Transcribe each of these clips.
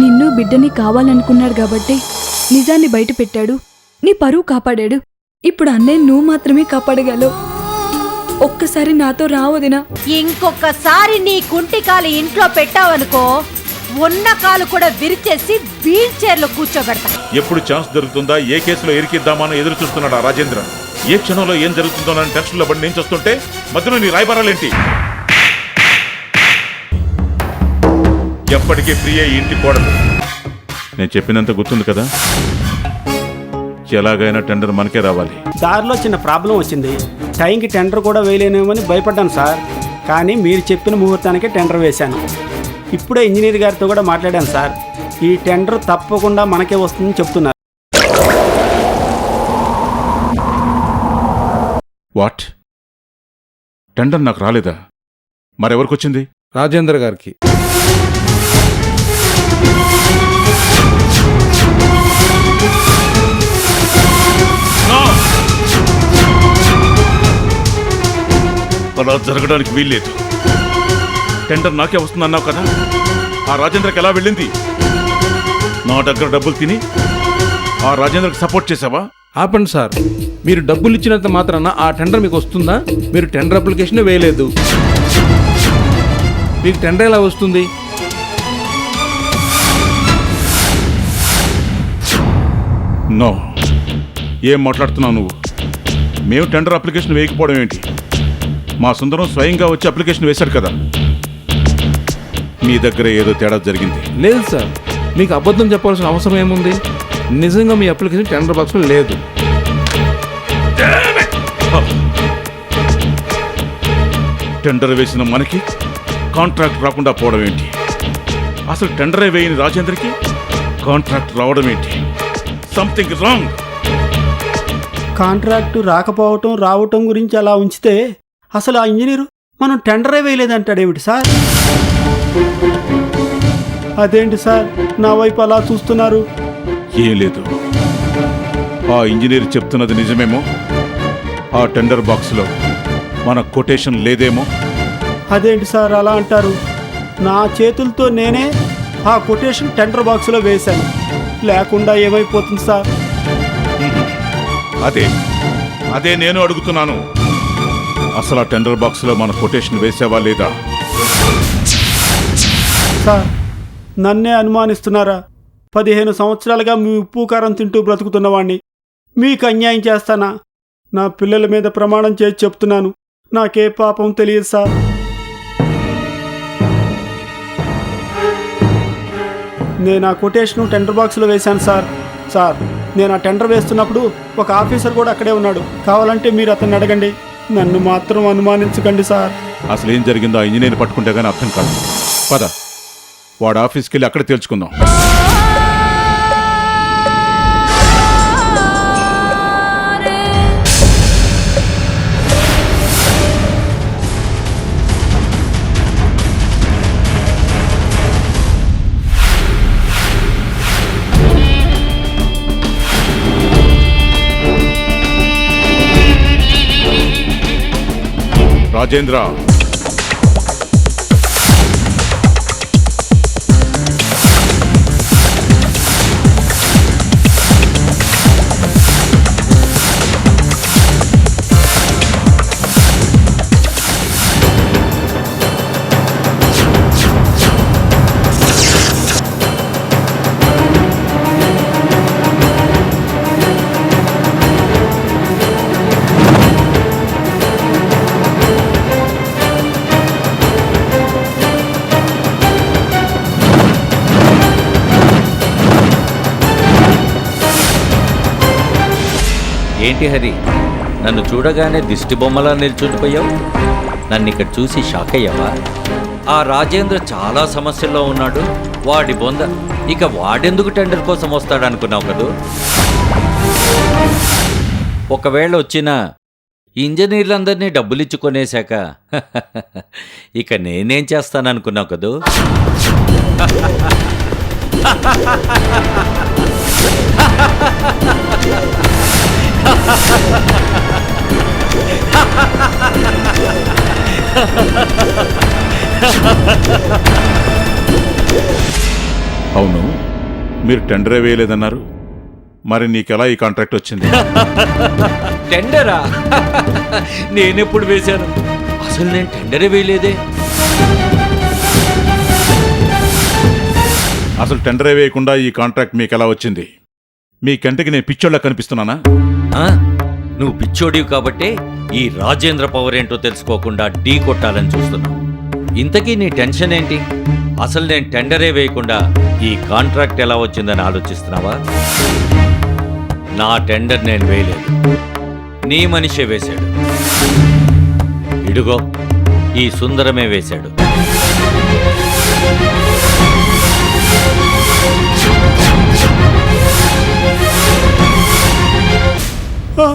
నిన్ను బిడ్డని కావాలనుకున్నాడు కాబట్టి నిజాన్ని బయట పెట్టాడు, నీ పరువు కాపాడాడు. ఇప్పుడు అన్నయ్య నువ్వు మాత్రమే కాపాడగలవు. ఒక్కసారి నాతో రావదినా. ఇంకొకసారి నీ కుంటి కాలు ఇంట్లో పెట్టావనుకో, ఉన్న కాలు కూడా విరిచేసి వీల్ చైర్లో కూర్చోబెడతా. ఎప్పుడు ఛాన్స్ దొరుకుతుందా, ఏ కేసులో ఇరికిద్దామని ఎదురు చూస్తున్నాడు ఆ రాజేంద్ర. ఏ క్షణంలో ఏం జరుగుతుందో అని టెన్షన్లో పడి నేను చూస్తుంటే మధ్యలో నీ రాయబారాలేంటి? ఎప్పటికీ ఫ్రీ అయ్యి ఇంటికి కూడదు. నేను చెప్పినంత గుర్తుంది కదా, ఎలాగైనా టెండర్ మనకే రావాలి. దారిలో చిన్న ప్రాబ్లం వచ్చింది. టైంకి టెండర్ కూడా వేయలేనేమని భయపడ్డాను సార్. కానీ మీరు చెప్పిన ముహూర్తానికే టెండర్ వేశాను. ఇప్పుడే ఇంజనీర్ గారితో కూడా మాట్లాడాను సార్. ఈ టెండర్ తప్పకుండా మనకే వస్తుందని చెప్తున్నారు. వాట్? టెండర్ నాకు రాలేదా? మరెవరికి వచ్చింది? రాజేంద్ర గారికి. అలా జరగడానికి వీల్లేదు. టెండర్ నాకే వస్తుందన్నావు కదా, ఆ రాజేంద్రకి ఎలా వెళ్ళింది? నా దగ్గర డబ్బులు తిని ఆ రాజేంద్రకి సపోర్ట్ చేసావా? ఆపండి సార్, మీరు డబ్బులు ఇచ్చినంత మాత్రాన ఆ టెండర్ మీకు వస్తుందా? మీరు టెండర్ అప్లికేషన్ వేయలేదు, మీకు టెండర్ ఎలా వస్తుంది? నో. ఏం మాట్లాడుతున్నావు నువ్వు? మేము టెండర్ అప్లికేషన్ వేయకపోవడం ఏంటి? మా సుందరం స్వయంగా వచ్చి అప్లికేషన్ వేశాడు కదా. మీ దగ్గర ఏదో తేడా జరిగింది. లేదు సార్, మీకు అబద్ధం చెప్పాల్సిన అవసరం ఏముంది? నిజంగా మీ అప్లికేషన్ టెండర్ బాక్స్లో లేదు. టెండర్ వేసిన మనకి కాంట్రాక్ట్ రాకుండా పోవడం ఏంటి? అసలు టెండరే వేయని రాజేంద్రకి కాంట్రాక్ట్ రావడం ఏంటి? Something wrong. కాంట్రాక్టు రాకపోవటం రావటం గురించి అలా ఉంచితే అసలు ఆ ఇంజనీరు మనం టెండరే వేయలేదంటాడేమిటి సార్? అదేంటి సార్ నా వైపు అలా చూస్తున్నారు? ఏం లేదు, ఆ ఇంజనీర్ చెప్తున్నది నిజమేమో. ఆ టెండర్ బాక్స్లో మన కొటేషన్ లేదేమో. అదేంటి సార్ అలా అంటారు? నా చేతులతో నేనే ఆ కొటేషన్ టెండర్ బాక్స్లో వేశాను. లేకుండా ఏమైపోతుంది సార్? అదే నేను అడుగుతున్నాను. అసలు ఆ టెండర్ బాక్స్లో మన కొటేషన్ వేసావా లేదా? సార్ నన్నే అనుమానిస్తున్నారా? 15 సంవత్సరాలుగా మీ ఉప్పు కారం తింటూ బ్రతుకుతున్నవాణ్ణి మీకు అన్యాయం చేస్తానా? నా పిల్లల మీద ప్రమాణం చేసి చెప్తున్నాను, నాకే పాపం తెలియదు సార్. నేను ఆ కొటేషన్ టెండర్ బాక్స్లో వేశాను సార్. సార్ నేను ఆ టెండర్ వేస్తున్నప్పుడు ఒక ఆఫీసర్ కూడా అక్కడే ఉన్నాడు. కావాలంటే మీరు అతన్ని అడగండి. నన్ను మాత్రం అనుమానించకండి సార్. అసలు ఏం జరిగిందో ఆ ఇంజనీర్ పట్టుకుంటే కానీ అర్థం కాదు. పద, వాడు ఆఫీస్కి వెళ్ళి అక్కడే తేల్చుకుందాం. రాజేంద్ర, ఏంటి హరి, నన్ను చూడగానే దిష్టి బొమ్మలా నిల్చుండిపోయావు? నన్ను ఇక్కడ చూసి షాక్ అయ్యావా? ఆ రాజేంద్ర చాలా సమస్యల్లో ఉన్నాడు. వాడి బొంద, ఇక వాడెందుకు టెండర్ కోసం వస్తాడనుకున్నావు కదూ? ఒకవేళ వచ్చిన ఇంజనీర్లందరినీ డబ్బులిచ్చి కొనేశాక ఇక నేనేం చేస్తాననుకున్నావు కదూ? అవును, మీరు టెండరే వేయలేదన్నారు. మరి నీకెలా ఈ కాంట్రాక్ట్ వచ్చింది? టెండరా? నేనెప్పుడు వేశాను? అసలు నేను టెండరే వేయలేదే. అసలు టెండరే వేయకుండా ఈ కాంట్రాక్ట్ మీకు ఎలా వచ్చింది? మీ కంటికి నేను పిచ్చోళ్ళ కనిపిస్తున్నానా? ఆ? నువ్వు పిచ్చోడివి కాబట్టే ఈ రాజేంద్ర పవర్ ఏంటో తెలుసుకోకుండా ఢీ కొట్టాలని చూస్తున్నావు. ఇంతకీ నీ టెన్షన్ ఏంటి? అసలు నేను టెండరే వేయకుండా ఈ కాంట్రాక్ట్ ఎలా వచ్చిందని ఆలోచిస్తున్నావా? నా టెండర్ నేను వేయలేదు, నీ మనిషే వేశాడు. ఇడుగో ఈ సుందరమే వేశాడు. ఆ,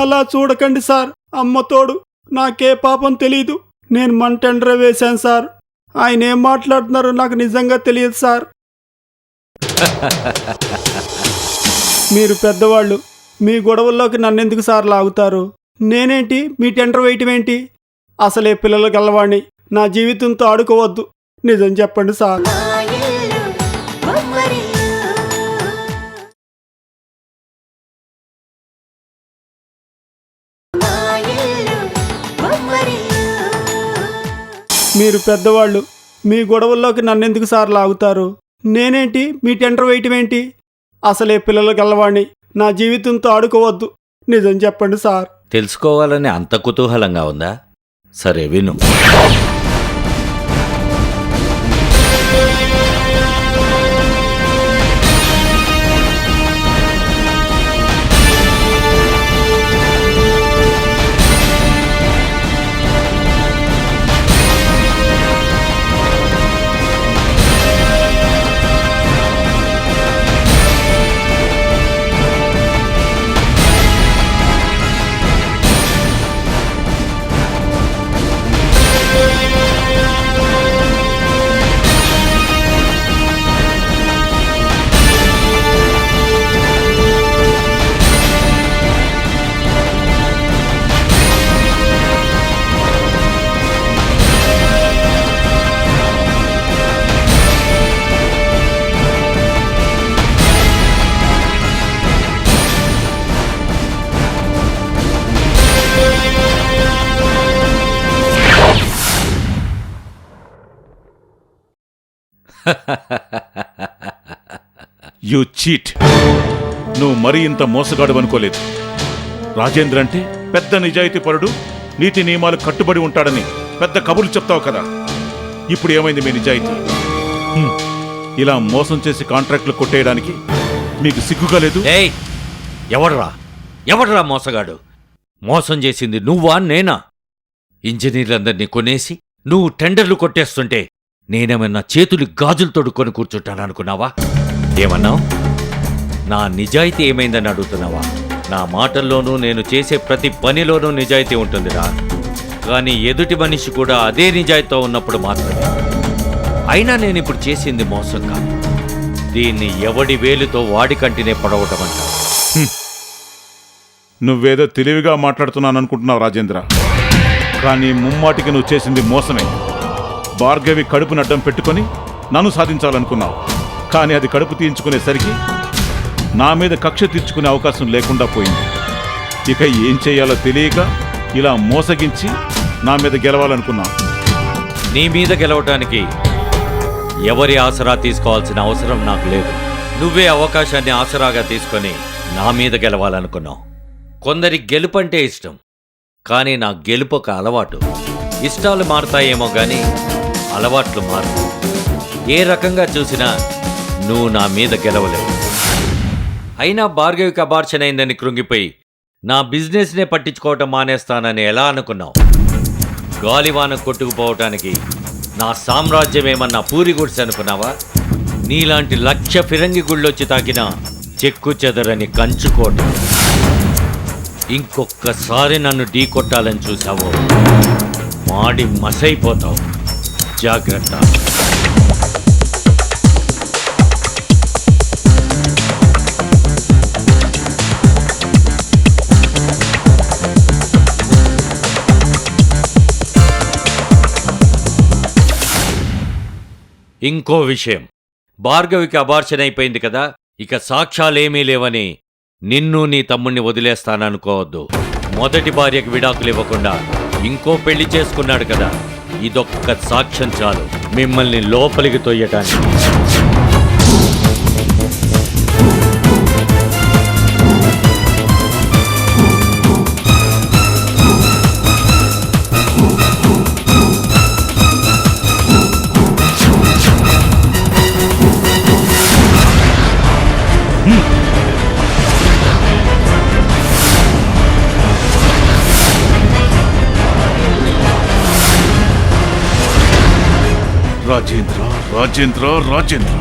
అలా చూడకండి సార్. అమ్మ తోడు, నాకే పాపం తెలీదు. నేను మన టెండర్ వేశాను సార్. ఆయన ఏం మాట్లాడుతున్నారో నాకు నిజంగా తెలియదు సార్. మీరు పెద్దవాళ్ళు, మీ గొడవల్లోకి నన్నెందుకు సార్ లాగుతారు? నేనేంటి మీ టెండర్ వేయటం ఏంటి? అసలే పిల్లలు గలవాణ్ణి, నా జీవితంతో ఆడుకోవద్దు. నిజం చెప్పండి సార్. మీరు పెద్దవాళ్ళు, మీ గొడవల్లోకి నన్నెందుకు సార్ లాగుతారు? నేనేంటి మీ టెండర్ వేయటం ఏంటి? అసలే పిల్లలు గలవాణ్ణి, నా జీవితంతో ఆడుకోవద్దు. నిజం చెప్పండి సార్. తెలుసుకోవాలని అంత కుతూహలంగా ఉందా? సరే విను. You cheat. నువ్వు మరీ ఇంత మోసగాడు అనుకోలేదు. రాజేంద్ర అంటే పెద్ద నిజాయితీపరుడు, నీతి నియమాలు కట్టుబడి ఉంటాడని పెద్ద కబుర్లు చెప్తావు కదా. ఇప్పుడు ఏమైంది మీ నిజాయితీ? ఇలా మోసం చేసి కాంట్రాక్టులు కొట్టేయడానికి మీకు సిగ్గుగా లేదు? ఏయ్, ఎవడ్రా మోసగాడు? మోసం చేసింది నువ్వా నేనా? ఇంజనీర్లందరినీ కొనేసి నువ్వు టెండర్లు కొట్టేస్తుంటే నేనేమన్నా చేతులు గాజులతోడు కొని కూర్చుంటాననుకున్నావా? ఏమన్నావు? నా నిజాయితీ ఏమైందని అడుగుతున్నావా? నా మాటల్లోనూ నేను చేసే ప్రతి పనిలోనూ నిజాయితీ ఉంటుందిరా. కానీ ఎదుటి మనిషి కూడా అదే నిజాయితీతో ఉన్నప్పుడు మాత్రమే. అయినా నేను ఇప్పుడు చేసింది మోసం కాదు. దీన్ని ఎవడి వేలుతో వాడి కంటినే పడవటమంట. నువ్వేదో తెలివిగా మాట్లాడుతున్నాననుకుంటున్నావు రాజేంద్ర, కానీ ముమ్మాటికి నువ్వు చేసింది మోసమే. భార్గవి కడుపును అడ్డం పెట్టుకొని నన్ను సాధించాలనుకున్నావు, కానీ అది కడుపు తీయించుకునేసరికి నా మీద కక్ష తీర్చుకునే అవకాశం లేకుండా పోయింది. ఇక ఏం చేయాలో తెలియక ఇలా మోసగించి నా మీద గెలవాలనుకున్నావు. నీ మీద గెలవటానికి ఎవరి ఆసరా తీసుకోవాల్సిన అవసరం నాకు లేదు. నువ్వే అవకాశాన్ని ఆసరాగా తీసుకొని నా మీద గెలవాలనుకున్నావు. కొందరి గెలుపంటే ఇష్టం, కానీ నా గెలుపు ఒక అలవాటు. ఇష్టాలు మారుతాయేమో కానీ అలవాట్లు మారు. ఏ రకంగా చూసినా నువ్వు నా మీద గెలవలేవు. అయినా భార్గవికి అబార్షన్ అయిందని కృంగిపోయి నా బిజినెస్నే పట్టించుకోవటం మానేస్తానని ఎలా అనుకున్నావు? గాలివాన కొట్టుకుపోవటానికి నా సామ్రాజ్యం ఏమన్నా పూరి గుడిసె అనుకున్నావా? నీలాంటి 1,00,000 ఫిరంగి గుళ్ళొచ్చి తాకినా చెక్కు చెదరని కంచుకోవటం. ఇంకొక్కసారి నన్ను ఢీ కొట్టాలని చూసావో మాడి మసైపోతావు. జాగ్రత్త. ఇంకో విషయం, భార్గవికి అబార్షన్ అయిపోయింది కదా, ఇక సాక్ష్యాలేమీ లేవని నిన్ను నీ తమ్ముణ్ణి వదిలేస్తాననుకోవద్దు. మొదటి భార్యకు విడాకులు ఇవ్వకుండా ఇంకో పెళ్లి చేసుకున్నాడు కదా, ఇదొక్క సాక్ష్యం చాలు మిమ్మల్ని లోపలికి తొయ్యటానికి. రాజేంద్ర రాజేంద్ర రాజేంద్ర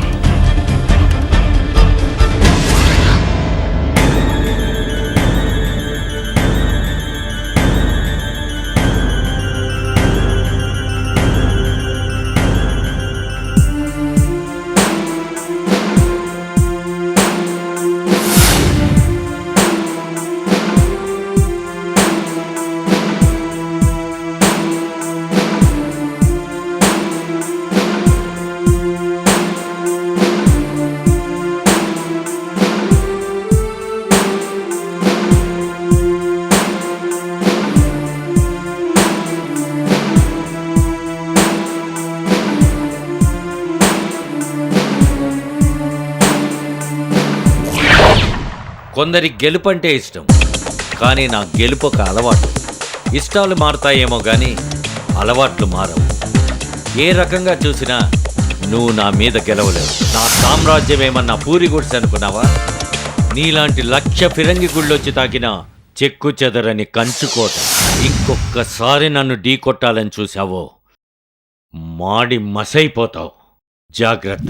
కొందరి గెలుపు అంటే ఇష్టం, కానీ నా గెలుపు ఒక అలవాటు. ఇష్టాలు మారుతాయేమో కానీ అలవాట్లు మారవు. ఏ రకంగా చూసినా నువ్వు నా మీద గెలవలేవు. నా సామ్రాజ్యం ఏమన్నా పూరి గుడిసె అనుకున్నావా? నీలాంటి 1,00,000 ఫిరంగి గుళ్ళొచ్చి తాకినా చెక్కు చెదరని కంచుకోట. ఇంకొక్కసారి నన్ను ఢీకొట్టాలని చూశావో మాడి మసైపోతావు. జాగ్రత్త.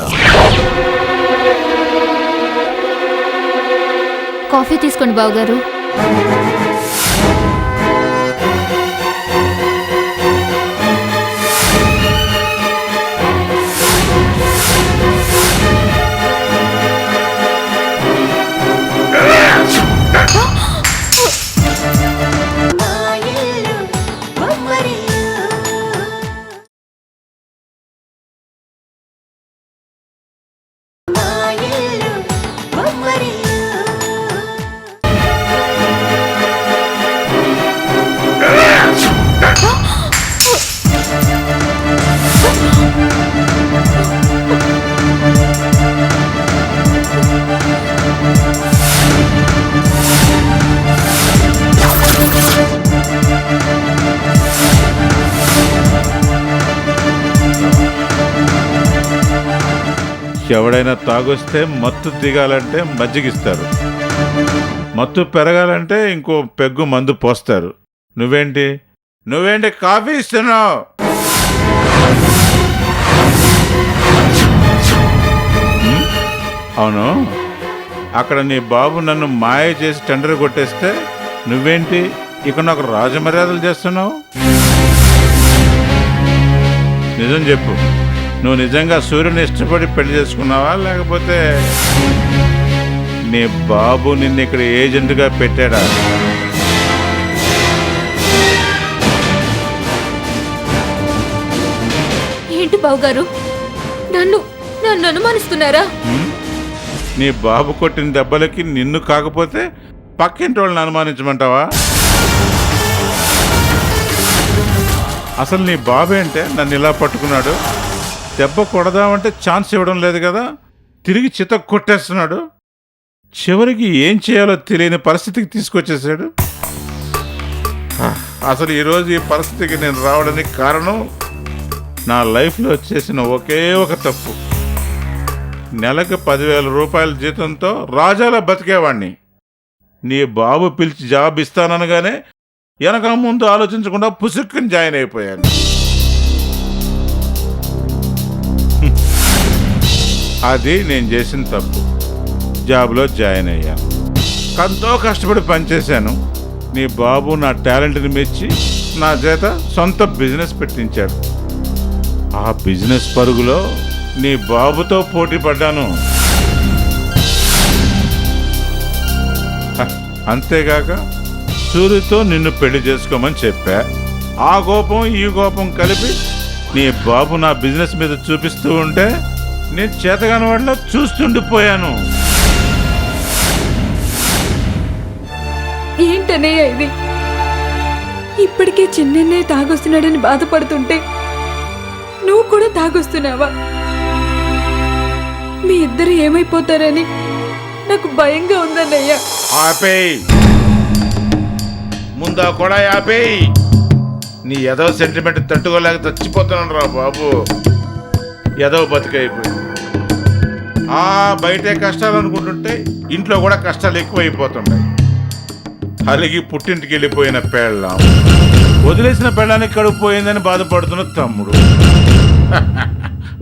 కాఫీ తీసుకోండి బావగారు. ఎవడైనా తాగొస్తే మత్తు దిగాలంటే మజ్జిగిస్తారు, మత్తు పెరగాలంటే ఇంకో పెగ్గు మందు పోస్తారు. నువ్వేంటి కాఫీ ఇస్తున్నావు? అవును, అక్కడ నీ బాబు నన్ను మాయ చేసి టెండర్ కొట్టేస్తే నువ్వేంటి ఇక్కడ నాకు రాజమర్యాదలు చేస్తున్నావు? నిజం చెప్పు, నువ్వు నిజంగా సూర్యుని ఇష్టపడి పెళ్లి చేసుకున్నావా, లేకపోతే నీ బాబు నిన్ను ఇక్కడ ఏజెంట్గా పెట్టాడా? ఏంటి బావగారు, నన్ను అనుమానిస్తున్నారా? నీ బాబు కొట్టిన దెబ్బలకి నిన్ను కాకపోతే పక్కింటి వాళ్ళని అనుమానించమంటావా? అసలు నీ బాబే అంటే నన్ను ఇలా పట్టుకున్నాడు, దెబ్బ కొడదామంటే ఛాన్స్ ఇవ్వడం లేదు కదా, తిరిగి చిత కొట్టేస్తున్నాడు. చివరికి ఏం చేయాలో తెలియని పరిస్థితికి తీసుకొచ్చేసాడు. అసలు ఈరోజు ఈ పరిస్థితికి నేను రావడానికి కారణం నా లైఫ్లో చేసిన ఒకే ఒక తప్పు. నెలకు 10,000 రూపాయల జీతంతో రాజాలా బతికేవాణ్ణి. నీ బాబు పిలిచి జాబ్ ఇస్తాననగానే వెనక ముందు ఆలోచించకుండా పుసుక్కుని జాయిన్ అయిపోయాను. అది నేను చేసిన తప్పు. జాబ్లో జాయిన్ అయ్యాను, ఎంతో కష్టపడి పనిచేశాను. నీ బాబు నా టాలెంట్ని మెచ్చి నా చేత సొంత బిజినెస్ పెట్టించాడు. ఆ బిజినెస్ పరుగులో నీ బాబుతో పోటీ పడ్డాను. అంతేగాక సూర్యుతో నిన్ను పెళ్లి చేసుకోమని చెప్పా. ఆ కోపం ఈ కోపం కలిపి నీ బాబు నా బిజినెస్ మీద చూపిస్తూ ఉంటే నేను చేతగాని వాళ్ళ చూస్తుండిపోయాను. ఏంటన్నయ్య ఇది? ఇప్పటికే చిన్నన్నయ్య తాగొస్తున్నాడని బాధపడుతుంటే నువ్వు కూడా తాగొస్తున్నావా? మీ ఇద్దరు ఏమైపోతారని నాకు భయంగా ఉందన్నయ్య. ఆపేయ్, ముందా కూడా ఆపేయ్. నీ ఏదో సెంటిమెంట్ తట్టుకోలేక చచ్చిపోతున్నాను రా బాబు. ఏదో బతికైపోయి బయటే కష్టాలు అనుకుంటుంటే ఇంట్లో కూడా కష్టాలు ఎక్కువైపోతున్నాయి. అలిగి పుట్టింటికి వెళ్ళిపోయిన పెళ్ళాం, వదిలేసిన పెళ్ళానికి కడుపు పోయిందని బాధపడుతున్న తమ్ముడు,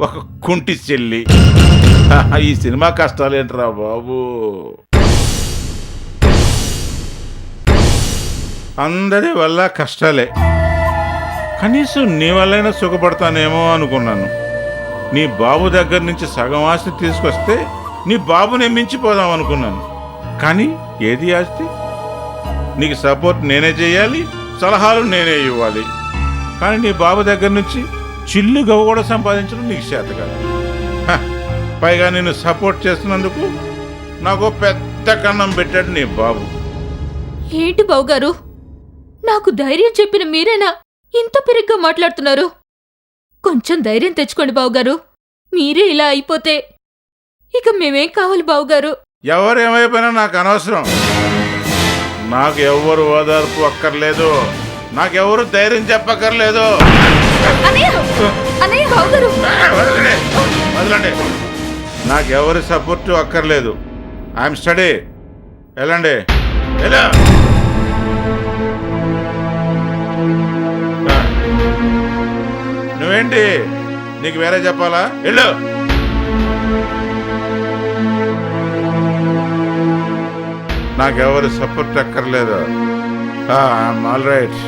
ఒక కుంటి చెల్లి. ఈ సినిమా కష్టాలేంట్రా బాబు. అందరి వల్ల కష్టాలే. కనీసం నీ వల్లైనా సుఖపడతానేమో అనుకున్నాను. నీ బాబు దగ్గర నుంచి సగం ఆస్తి తీసుకొస్తే నీ బాబుని మించిపోదాం అనుకున్నాను. కానీ ఏది ఆస్తి? నీకు సపోర్ట్ నేనే చేయాలి, సలహాలు నేనే ఇవ్వాలి. కానీ నీ బాబు దగ్గర నుంచి చిల్లు గవ్వ కూడా సంపాదించడం నీకు చేత కాదు. పైగా నేను సపోర్ట్ చేస్తున్నందుకు నాకు పెద్ద కన్నం పెట్టాడు నీ బాబు. ఏంటి బావగారు, నాకు ధైర్యం చెప్పిన మీరేనా ఇంత పెరిగ్గా మాట్లాడుతున్నారు? కొంచెం ధైర్యం తెచ్చుకోండి బావగారు. మీరే ఇలా అయిపోతే ఇక మేమేం కావాలి బావగారు? ఎవరేమైపోయినా నాకు అనవసరం. నాకు ఎవ్వరు ఓదార్పు అక్కర్లేదు, నాకెవరు ధైర్యం చెప్పక్కర్లేదు. వదలండి, నాకెవరి సపోర్టు అక్కర్లేదు. I'm study. వెళ్ళండి, ఎలా? నువ్వేంటి, నీకు వేరే చెప్పాలా? వెళ్ళు. నాకెవరు సపోర్ట్ అక్కర్లేదు. I'm all right.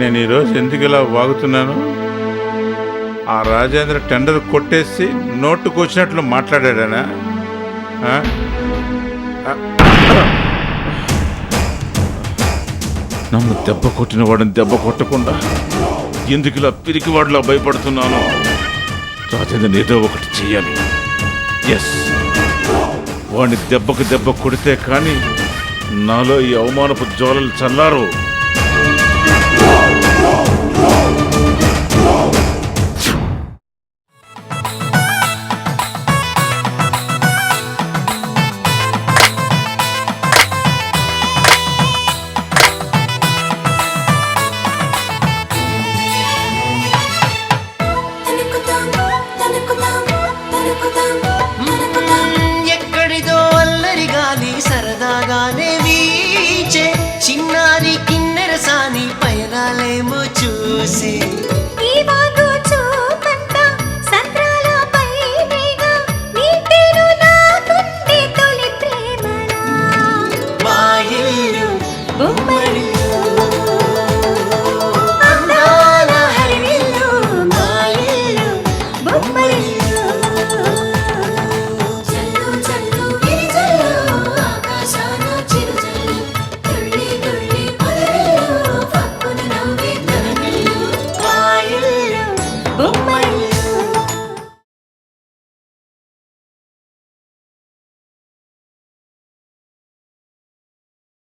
నేను ఈరోజు ఎందుకు ఇలా వాగుతున్నాను? ఆ రాజేంద్ర టెండర్ కొట్టేసి నోటుకు వచ్చినట్లు మాట్లాడాడనా? నన్ను దెబ్బ కొట్టిన వాడిని దెబ్బ కొట్టకుండా ఎందుకు ఇలా పిరికి వాడిలా భయపడుతున్నాను? రాజేంద్ర ఏదో ఒకటి చెయ్యాలి. ఎస్, వాడిని దెబ్బకు దెబ్బ కొడితే కానీ నాలో ఈ అవమానపు జ్వాలలు చల్లారు.